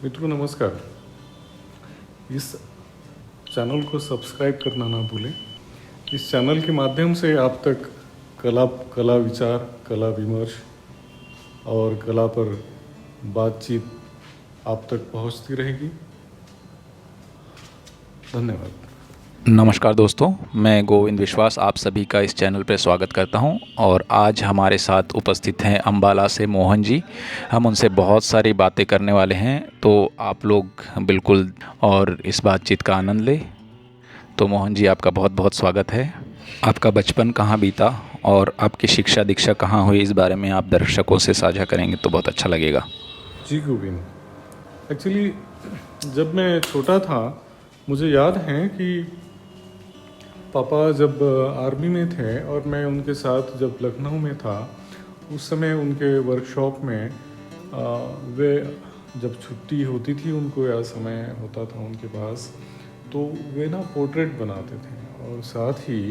मित्रों नमस्कार। इस चैनल को सब्सक्राइब करना ना भूलें। इस चैनल के माध्यम से आप तक कला विचार, कला विमर्श और कला पर बातचीत आप तक पहुंचती रहेगी। धन्यवाद। नमस्कार दोस्तों, मैं गोविंद विश्वास आप सभी का इस चैनल पर स्वागत करता हूं और आज हमारे साथ उपस्थित हैं अंबाला से मोहन जी। हम उनसे बहुत सारी बातें करने वाले हैं, तो आप लोग बिल्कुल और इस बातचीत का आनंद लें। तो मोहन जी, आपका बहुत बहुत स्वागत है। आपका बचपन कहाँ बीता और आपकी शिक्षा दीक्षा कहाँ हुई, इस बारे में आप दर्शकों से साझा करेंगे तो बहुत अच्छा लगेगा। जी गोविंद, एक्चुअली जब मैं छोटा था मुझे याद है कि पापा जब आर्मी में थे और मैं उनके साथ जब लखनऊ में था, उस समय उनके वर्कशॉप में वे जब छुट्टी होती थी उनको या समय होता था उनके पास, तो वे ना पोर्ट्रेट बनाते थे और साथ ही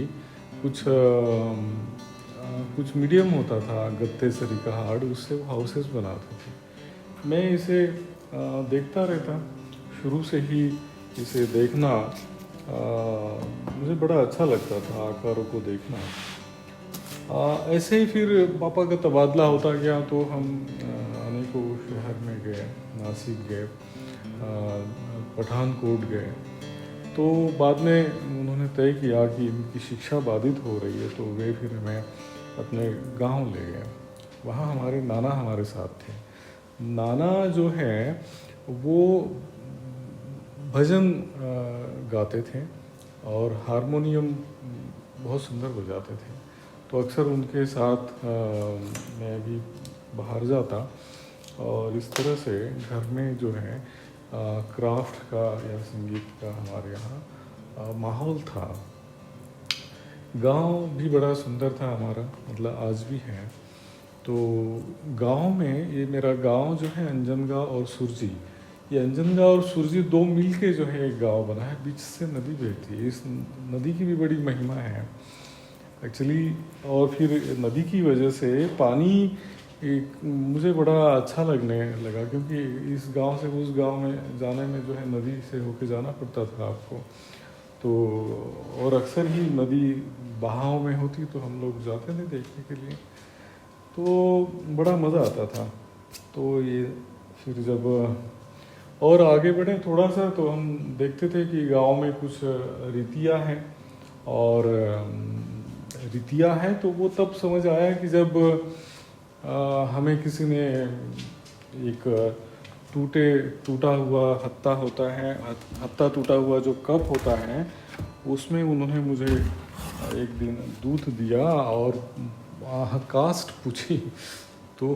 कुछ मीडियम होता था गत्ते सरीका हार्ड, उससे वो हाउसेस बनाते थे। मैं इसे देखता रहता, शुरू से ही इसे देखना मुझे बड़ा अच्छा लगता था, आकारों को देखना। ऐसे ही फिर पापा का तबादला होता गया तो हम अनेकों शहर में गए, नासिक गए, पठानकोट गए। तो बाद में उन्होंने तय किया कि इनकी शिक्षा बाधित हो रही है, तो वे फिर हमें अपने गांव ले गए। वहाँ हमारे नाना हमारे साथ थे। नाना जो है वो भजन गाते थे और हारमोनियम बहुत सुंदर बजाते थे, तो अक्सर उनके साथ मैं भी बाहर जाता और इस तरह से घर में जो है क्राफ्ट का या संगीत का हमारे यहाँ माहौल था। गांव भी बड़ा सुंदर था हमारा, मतलब आज भी है। तो गांव में, ये मेरा गांव जो है अंजनगांव और सुरजी, ये अंजनगांव और सुरजी दो मिल के जो है एक गांव बना है, बीच से नदी बहती है। इस नदी की भी बड़ी महिमा है एक्चुअली। और फिर नदी की वजह से पानी मुझे बड़ा अच्छा लगने लगा, क्योंकि इस गांव से उस गांव में जाने में जो है नदी से होके जाना पड़ता था आपको। तो और अक्सर ही नदी बहाव में होती तो हम लोग जाते थे देखने के लिए, तो बड़ा मज़ा आता था। तो ये फिर जब और आगे बढ़े थोड़ा सा, तो हम देखते थे कि गांव में कुछ रीतियाँ हैं, और रीतियाँ हैं तो वो तब समझ आया कि जब हमें किसी ने एक टूटा हुआ हत्ता होता है, हत्ता टूटा हुआ जो कप होता है, उसमें उन्होंने मुझे एक दिन दूध दिया और कास्ट पूछी। तो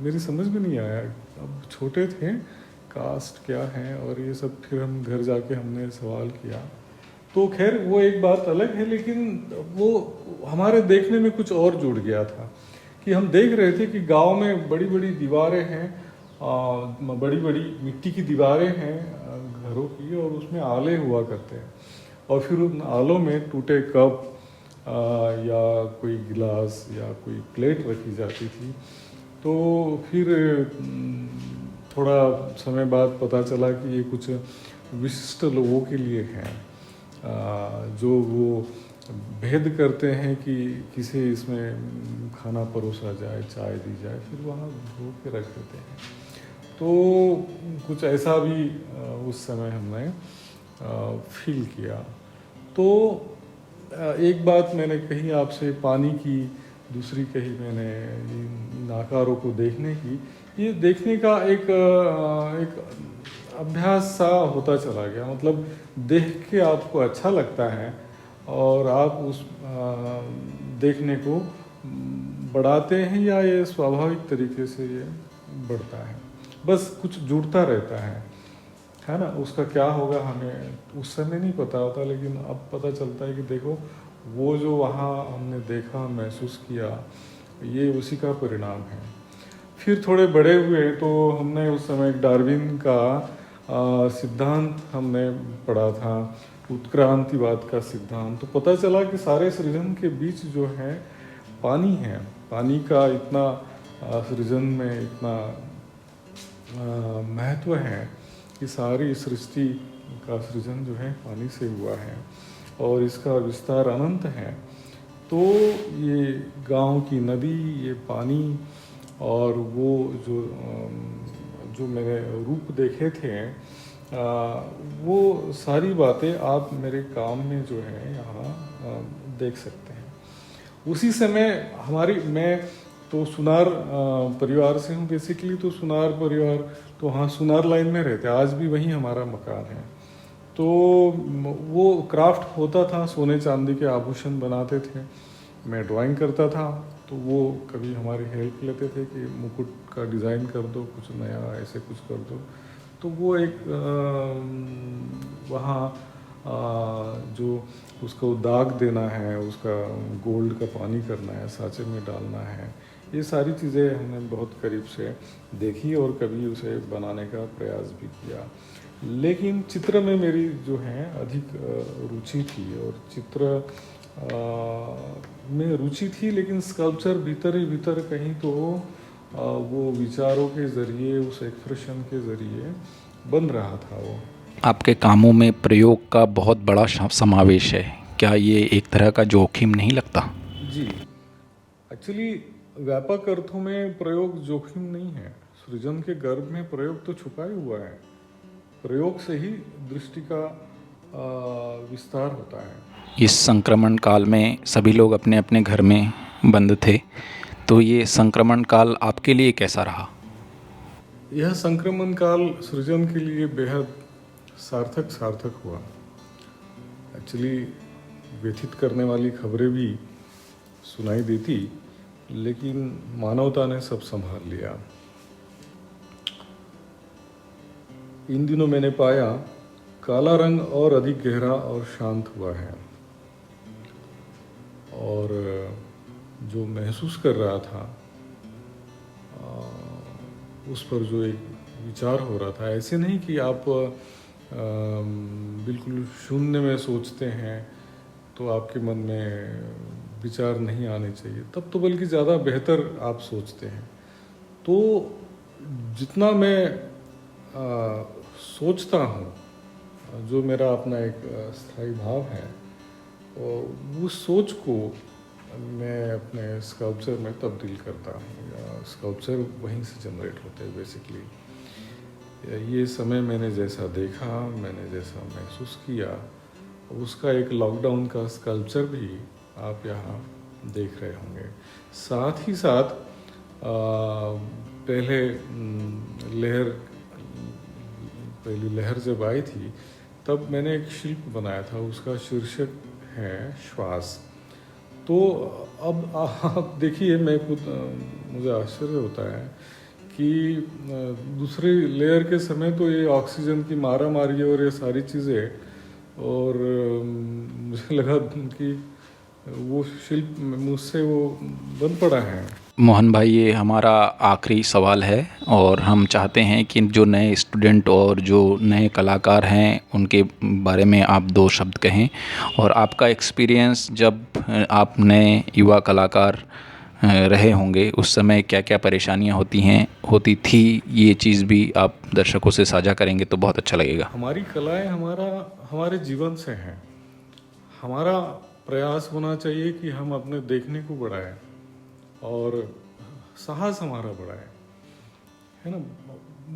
मेरी समझ में नहीं आया, अब छोटे थे, कास्ट क्या है और ये सब। फिर हम घर जाके हमने सवाल किया, तो खैर वो एक बात अलग है, लेकिन वो हमारे देखने में कुछ और जुड़ गया था कि हम देख रहे थे कि गांव में बड़ी बड़ी दीवारें हैं, बड़ी बड़ी मिट्टी की दीवारें हैं घरों की, और उसमें आले हुआ करते हैं, और फिर उन आलों में टूटे कप या कोई गिलास या कोई प्लेट रखी जाती थी। तो फिर थोड़ा समय बाद पता चला कि ये कुछ विशिष्ट लोगों के लिए हैं, जो वो भेद करते हैं कि किसे इसमें खाना परोसा जाए, चाय दी जाए, फिर वहाँ धो के रख देते हैं। तो कुछ ऐसा भी उस समय हमने फील किया। तो एक बात मैंने कही आपसे पानी की, दूसरी कही मैंने इन आकारों को देखने की। ये देखने का एक अभ्यास सा होता चला गया, मतलब देख के आपको अच्छा लगता है और आप उस देखने को बढ़ाते हैं, या ये स्वाभाविक तरीके से ये बढ़ता है, बस कुछ जुड़ता रहता है ना। उसका क्या होगा हमें उस समय नहीं पता होता, लेकिन अब पता चलता है कि देखो वो जो वहाँ हमने देखा, महसूस किया, ये उसी का परिणाम है। फिर थोड़े बड़े हुए तो हमने उस समय डार्विन का सिद्धांत हमने पढ़ा था, उत्क्रांतिवाद का सिद्धांत। तो पता चला कि सारे सृजन के बीच जो है पानी है, पानी का इतना सृजन में इतना महत्व है कि सारी सृष्टि का सृजन जो है पानी से हुआ है और इसका विस्तार अनंत है। तो ये गांव की नदी, ये पानी और वो जो मैंने रूप देखे थे, वो सारी बातें आप मेरे काम में जो है यहाँ देख सकते हैं। उसी समय मैं तो सुनार परिवार से हूँ बेसिकली, तो सुनार परिवार तो हाँ सुनार लाइन में रहते हैं, आज भी वहीं हमारा मकान है। तो वो क्राफ्ट होता था, सोने चांदी के आभूषण बनाते थे, मैं ड्राइंग करता था, तो वो कभी हमारी हेल्प लेते थे कि मुकुट का डिज़ाइन कर दो, कुछ नया ऐसे कुछ कर दो। तो वो एक वहाँ जो उसको दाग देना है, उसका गोल्ड का पानी करना है, साँचे में डालना है, ये सारी चीज़ें हमने बहुत करीब से देखी और कभी उसे बनाने का प्रयास भी किया। लेकिन चित्र में मेरी जो है अधिक रुचि थी और चित्र में रुचि थी, लेकिन स्कल्पचर भीतर ही भीतर कहीं तो वो विचारों के ज़रिए, उस एक्सप्रेशन के ज़रिए बन रहा था वो। आपके कामों में प्रयोग का बहुत बड़ा समावेश है, क्या ये एक तरह का जोखिम नहीं लगता? जी, एक्चुअली व्यापक अर्थों में प्रयोग जोखिम नहीं है। सृजन के गर्भ में प्रयोग तो छुपा ही हुआ है। प्रयोग से ही दृष्टि का विस्तार होता है। इस संक्रमण काल में सभी लोग अपने अपने घर में बंद थे, तो ये संक्रमण काल आपके लिए कैसा रहा? यह संक्रमण काल सृजन के लिए बेहद सार्थक हुआ। एक्चुअली व्यथित करने वाली खबरें भी सुनाई देती, लेकिन मानवता ने सब संभाल लिया। इन दिनों मैंने पाया काला रंग और अधिक गहरा और शांत हुआ है, और जो महसूस कर रहा था उस पर जो एक विचार हो रहा था, ऐसे नहीं कि आप बिल्कुल शून्य में सोचते हैं तो आपके मन में विचार नहीं आने चाहिए, तब तो बल्कि ज़्यादा बेहतर आप सोचते हैं। तो जितना मैं सोचता हूँ, जो मेरा अपना एक स्थायी भाव है, और उस सोच को मैं अपने स्कल्पचर में तब्दील करता हूँ, या स्कल्पचर वहीं से जनरेट होते हैं बेसिकली। ये समय मैंने जैसा देखा, मैंने जैसा महसूस किया, उसका एक लॉकडाउन का स्कल्पचर भी आप यहाँ देख रहे होंगे। साथ ही साथ पहली लहर जब आई थी, तब मैंने एक शिल्प बनाया था, उसका शीर्षक है श्वास। तो अब आप देखिए, मैं खुद मुझे आश्चर्य होता है कि दूसरी लेयर के समय तो ये ऑक्सीजन की मारा मारी और ये सारी चीज़ें, और मुझे लगा कि वो शिल्प मुझसे वो बन पड़ा है। मोहन भाई, ये हमारा आखिरी सवाल है और हम चाहते हैं कि जो नए स्टूडेंट और जो नए कलाकार हैं उनके बारे में आप 2 शब्द कहें, और आपका एक्सपीरियंस जब आप नए युवा कलाकार रहे होंगे उस समय क्या क्या परेशानियां होती थी, ये चीज़ भी आप दर्शकों से साझा करेंगे तो बहुत अच्छा लगेगा। हमारी कलाएं हमारे जीवन से हैं। हमारा प्रयास होना चाहिए कि हम अपने देखने को बढ़ाएं और साहस हमारा बढ़ाएं, है ना।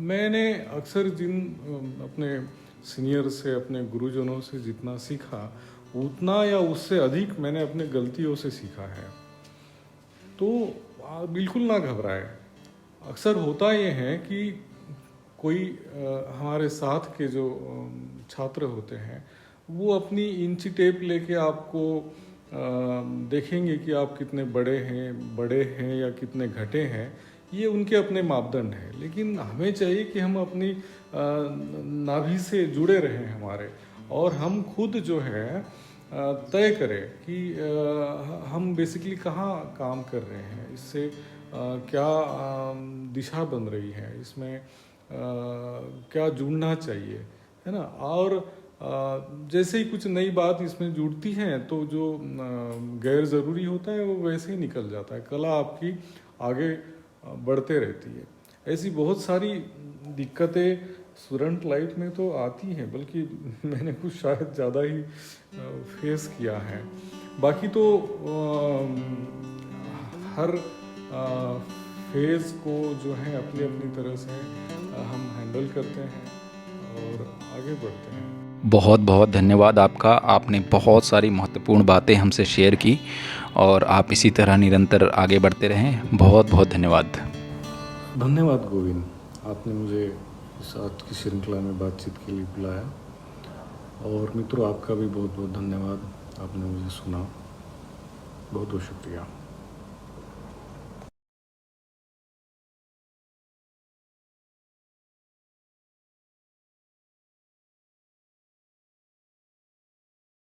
मैंने अक्सर जिन अपने सीनियर से, अपने गुरुजनों से जितना सीखा, उतना या उससे अधिक मैंने अपने गलतियों से सीखा है। तो बिल्कुल ना घबराएं। अक्सर होता ये है कि कोई हमारे साथ के जो छात्र होते हैं, वो अपनी इंची टेप लेके आपको देखेंगे कि आप कितने बड़े हैं या कितने घटे हैं। ये उनके अपने मापदंड हैं, लेकिन हमें चाहिए कि हम अपनी नाभि से जुड़े रहें हमारे, और हम खुद जो है तय करें कि हम बेसिकली कहाँ काम कर रहे हैं, इससे क्या दिशा बन रही है, इसमें क्या जुड़ना चाहिए, है ना। और जैसे ही कुछ नई बात इसमें जुड़ती है तो जो गैर ज़रूरी होता है वो वैसे ही निकल जाता है। कला आपकी आगे बढ़ते रहती है। ऐसी बहुत सारी दिक्कतें स्टूडेंट लाइफ में तो आती हैं, बल्कि मैंने कुछ शायद ज़्यादा ही फेस किया है। बाकी तो हर फेज़ को जो है अपनी अपनी तरह से हम हैंडल करते हैं और आगे बढ़ते हैं। बहुत बहुत धन्यवाद आपका। आपने बहुत सारी महत्वपूर्ण बातें हमसे शेयर की और आप इसी तरह निरंतर आगे बढ़ते रहें। बहुत बहुत धन्यवाद। धन्यवाद गोविंद, आपने मुझे इस आज की श्रृंखला में बातचीत के लिए बुलाया। और मित्रों, आपका भी बहुत बहुत धन्यवाद, आपने मुझे सुना। बहुत बहुत शुक्रिया।